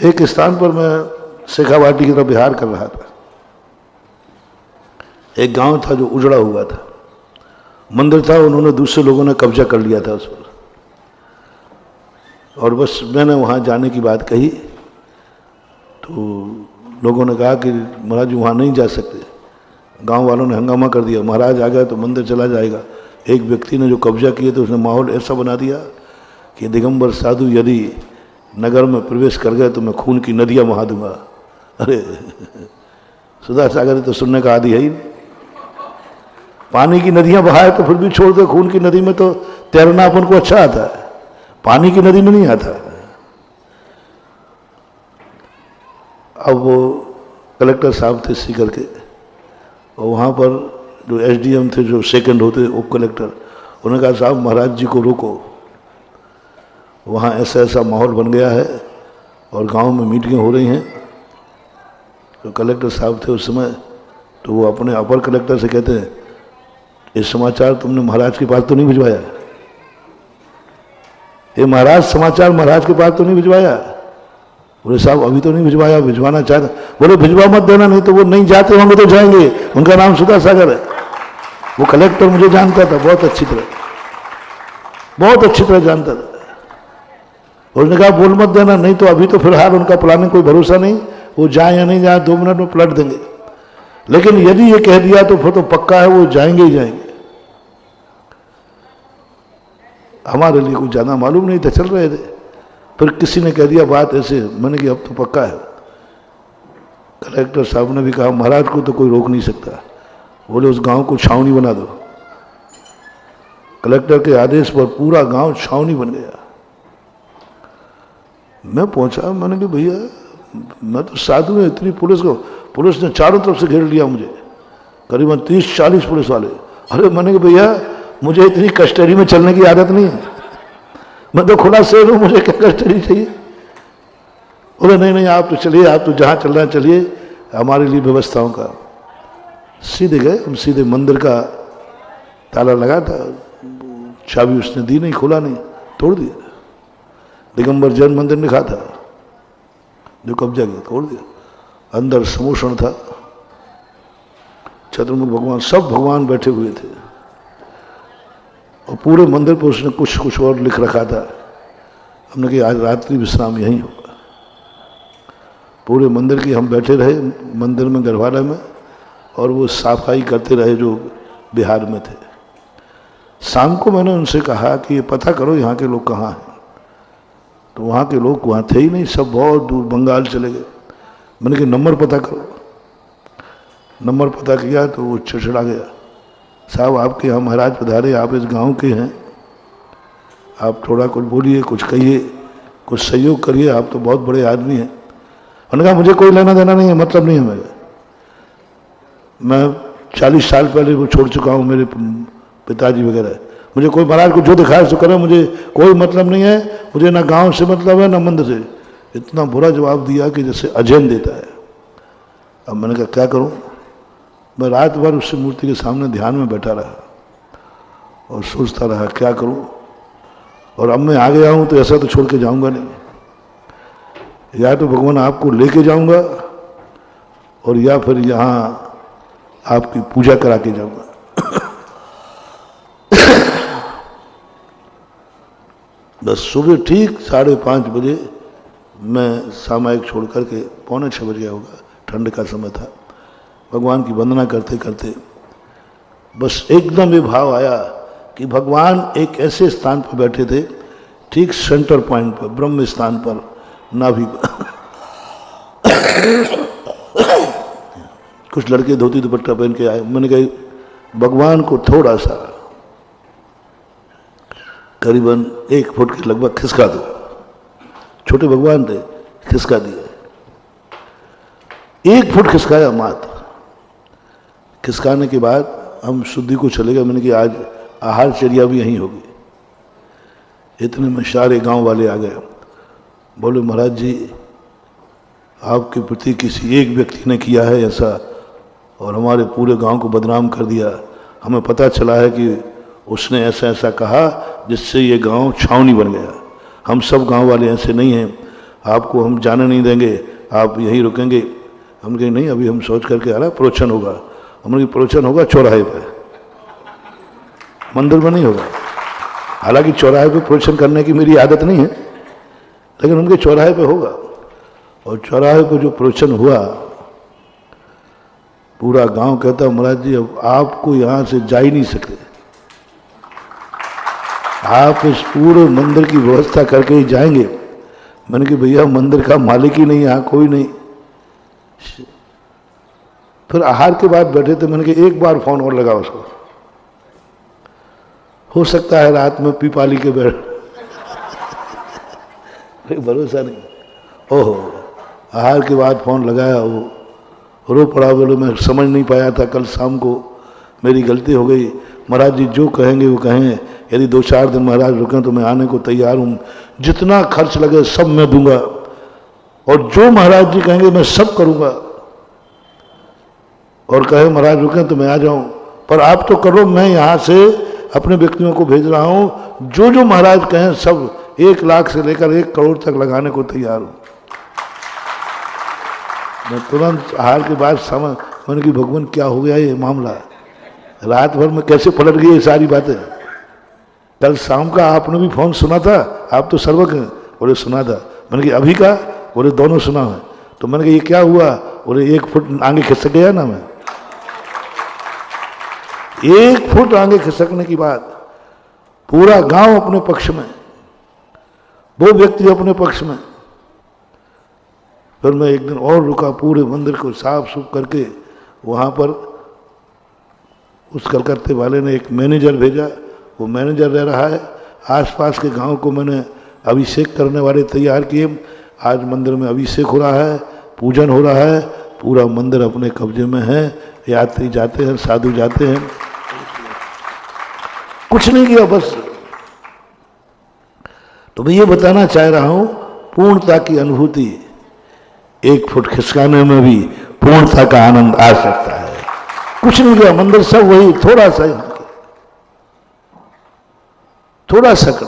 एक स्थान पर मैं शेखावाटी की तरफ बिहार कर रहा था। एक गांव था जो उजड़ा हुआ था, मंदिर था, उन्होंने दूसरे लोगों ने कब्जा कर लिया था उस पर। और बस मैंने वहाँ जाने की बात कही तो लोगों ने कहा कि महाराज जी वहाँ नहीं जा सकते। गांव वालों ने हंगामा कर दिया, महाराज आ गया तो मंदिर चला जाएगा। एक व्यक्ति ने जो कब्जा किए तो उसने माहौल ऐसा बना दिया कि दिगंबर साधु यदि नगर में प्रवेश कर गए तो मैं खून की नदियाँ बहा दूंगा। अरे सुधा सागर तो सुनने का आदि है ही। पानी की नदियाँ बहाए तो फिर भी छोड़ दे, खून की नदी में तो तैरना अपन को अच्छा आता है, पानी की नदी में नहीं आता। अब वो कलेक्टर साहब थे सीकर के, और वहाँ पर जो एसडीएम थे, जो सेकंड होते उप कलेक्टर, उन्होंने कहा साहब महाराज जी को रोको, वहाँ ऐसा ऐसा माहौल बन गया है और गांव में मीटिंगें हो रही हैं। तो कलेक्टर साहब थे उस समय, तो वो अपने अपर कलेक्टर से कहते हैं ये समाचार तुमने महाराज के पास तो नहीं भिजवाया? ये महाराज समाचार महाराज के पास तो नहीं भिजवाया? बोले साहब अभी तो नहीं भिजवाया, भिजवाना चाहता। बोले भिजवा मत देना, नहीं तो वो नहीं जाते होंगे तो जाएंगे। उनका नाम सुधा सागर है। वो कलेक्टर मुझे जानता था बहुत अच्छी तरह, बहुत अच्छी तरह जानता था। उसने कहा बोल मत देना, नहीं तो अभी तो फिलहाल उनका प्लानिंग कोई भरोसा नहीं, वो जाए या नहीं जाए 2 मिनट में पलट देंगे। लेकिन यदि ये कह दिया तो फिर तो पक्का है वो जाएंगे ही जाएंगे। हमारे लिए कुछ ज़्यादा मालूम नहीं था, चल रहे थे। फिर किसी ने कह दिया बात ऐसे, मैंने कि अब तो पक्का है। कलेक्टर साहब ने भी कहा महाराज को तो कोई रोक नहीं सकता। बोले उस गांव को छावनी बना दो। कलेक्टर के आदेश पर पूरा गांव छावनी बन गया। मैं पहुंचा, मैंने कहा भैया मैं तो साधु है, इतनी पुलिस ने चारों तरफ से घेर लिया मुझे, करीबन 30-40 पुलिस वाले। अरे मैंने कहा भैया मुझे इतनी कस्टडी में चलने की आदत नहीं है, मैं तो खुला शेर हूँ, मुझे क्या कस्टडी चाहिए? बोले नहीं नहीं आप तो चलिए, आप तो जहाँ चल रहे हैं चलिए, हमारे लिए व्यवस्थाओं का। सीधे गए हम, सीधे मंदिर का ताला लगा था, चाबी उसने दी नहीं, खुला नहीं, तोड़ दिया। दिगंबर जैन मंदिर लिखा था, जो कब्जा किया तोड़ दिया। अंदर समोषण था, चतुर्मुख भगवान, सब भगवान बैठे हुए थे, और पूरे मंदिर पर उसने कुछ कुछ और लिख रखा था। हमने कहा आज रात्रि विश्राम यहीं होगा। पूरे मंदिर की हम बैठे रहे, मंदिर में गर्भालय में, और वो सफाई करते रहे जो बिहार में थे। शाम को मैंने उनसे कहा कि ये पता करो यहाँ के लोग कहाँ हैं। तो वहाँ के लोग वहाँ थे ही नहीं, सब बहुत दूर बंगाल चले गए। मैंने कहा नंबर पता करो। नंबर पता किया तो वो चिड़चिड़ा गया, साहब आपके यहाँ महाराज पधारे, आप इस गांव के हैं, आप थोड़ा कुछ बोलिए, कुछ कहिए, कुछ सहयोग करिए, आप तो बहुत बड़े आदमी हैं। उन्होंने कहा मुझे कोई लेना देना नहीं है, मतलब नहीं है मेरा, मैं 40 साल पहले वो छोड़ चुका हूँ, मेरे पिताजी वगैरह। मुझे कोई महाराज को जो दिखाए सो करे, मुझे कोई मतलब नहीं है, मुझे ना गांव से मतलब है ना मंदिर से। इतना बुरा जवाब दिया कि जैसे अजैन देता है। अब मैंने कहा क्या करूं? मैं रात भर उस मूर्ति के सामने ध्यान में बैठा रहा और सोचता रहा क्या करूं। और अब मैं आ गया हूं तो ऐसा तो छोड़ के जाऊंगा नहीं, या तो भगवान आपको लेके जाऊंगा और या फिर यहाँ आपकी पूजा करा के जाऊंगा। बस सुबह ठीक 5:30 बजे मैं सामायिक छोड़ करके, 5:45 बज गया होगा, ठंड का समय था, भगवान की वंदना करते करते बस एकदम ये भाव आया कि भगवान एक ऐसे स्थान पर बैठे थे, ठीक सेंटर पॉइंट पर, ब्रह्म स्थान पर, नाभि पर। कुछ लड़के धोती दुपट्टा पहन के आए। मैंने कहा भगवान को थोड़ा सा, करीबन 1 फुट के लगभग खिसका दो। छोटे भगवान थे, खिसका दिया, 1 फुट खिसकाया मात्र। खिसकाने के बाद हम शुद्धि को चले गए। मैंने कहा आज आहारचर्या भी यहीं होगी। इतने में सारे गांव वाले आ गए। बोले महाराज जी आपके प्रति किसी एक व्यक्ति ने किया है ऐसा, और हमारे पूरे गांव को बदनाम कर दिया। हमें पता चला है कि उसने ऐसा ऐसा कहा जिससे ये गांव छावनी बन गया। हम सब गांव वाले ऐसे नहीं हैं, आपको हम जाने नहीं देंगे, आप यहीं रुकेंगे। हम कहे नहीं, अभी हम सोच करके आ रहे हैं, प्रवचन होगा। हमने प्रवचन होगा चौराहे पर, मंदिर में नहीं होगा। हालांकि चौराहे पे प्रवचन करने की मेरी आदत नहीं है, लेकिन उनके चौराहे पे होगा। और चौराहे पे जो प्रवचन हुआ, पूरा गांव कहता महाराज जी अब आपको यहां से जा ही नहीं सकते, आप इस पूरे मंदिर की व्यवस्था करके ही जाएंगे। मैंने कहा भैया मंदिर का मालिक ही नहीं, यहाँ कोई नहीं। फिर आहार के बाद बैठे थे, मैंने कहा एक बार फोन और लगा उसको, हो सकता है रात में पीपाली के बैठ भरोसा नहीं। ओहो, आहार के बाद फोन लगाया, वो रो पड़ा, बोले मैं समझ नहीं पाया था, कल शाम को मेरी गलती हो गई। महाराज जी जो कहेंगे वो कहें, यदि 2-4 दिन महाराज रुकें तो मैं आने को तैयार हूँ, जितना खर्च लगे सब मैं दूंगा, और जो महाराज जी कहेंगे मैं सब करूंगा। और कहे महाराज रुकें तो मैं आ जाऊं, पर आप तो करो, मैं यहाँ से अपने व्यक्तियों को भेज रहा हूं, जो जो महाराज कहें सब 1 लाख से लेकर 1 करोड़ तक लगाने को तैयार हूं। मैं तुरंत आहार के बाद समझ, मैंने कि भगवान क्या हो गया ये मामला, रात भर में कैसे पलट गई ये सारी बातें। कल शाम का आपने भी फोन सुना था, आप तो सर्वज्ञ हैं। बोले सुना था। मैंने कहा अभी का? बोले दोनों सुना है। तो मैंने कहा ये क्या हुआ? बोले 1 फुट आगे खिसक गया ना मैं। 1 फुट आगे खिसकने की बात, पूरा गांव अपने पक्ष में, वो व्यक्ति अपने पक्ष में। फिर मैं एक दिन और रुका, पूरे मंदिर को साफ सुफ करके। वहां पर उस कलकत्ते वाले ने एक मैनेजर भेजा, वो मैनेजर रह रहा है। आसपास के गांव को मैंने अभिषेक करने वाले तैयार किए। आज मंदिर में अभिषेक हो रहा है, पूजन हो रहा है, पूरा मंदिर अपने कब्जे में है। यात्री जाते हैं, साधु जाते हैं, कुछ नहीं किया बस। तो मैं ये बताना चाह रहा हूं, पूर्णता की अनुभूति 1 फुट खिसकाने में भी पूर्णता का आनंद आ सकता है। कुछ नहीं किया, मंदिर सब वही, थोड़ा सा थोड़ा सा कर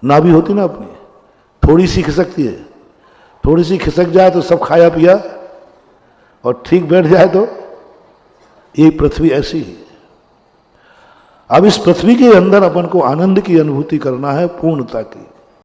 नाभि होती ना अपनी, थोड़ी सी खिसकती है, थोड़ी सी खिसक जाए तो सब खाया पिया, और ठीक बैठ जाए तो ये पृथ्वी ऐसी ही। अब इस पृथ्वी के अंदर अपन को आनंद की अनुभूति करना है, पूर्णता की।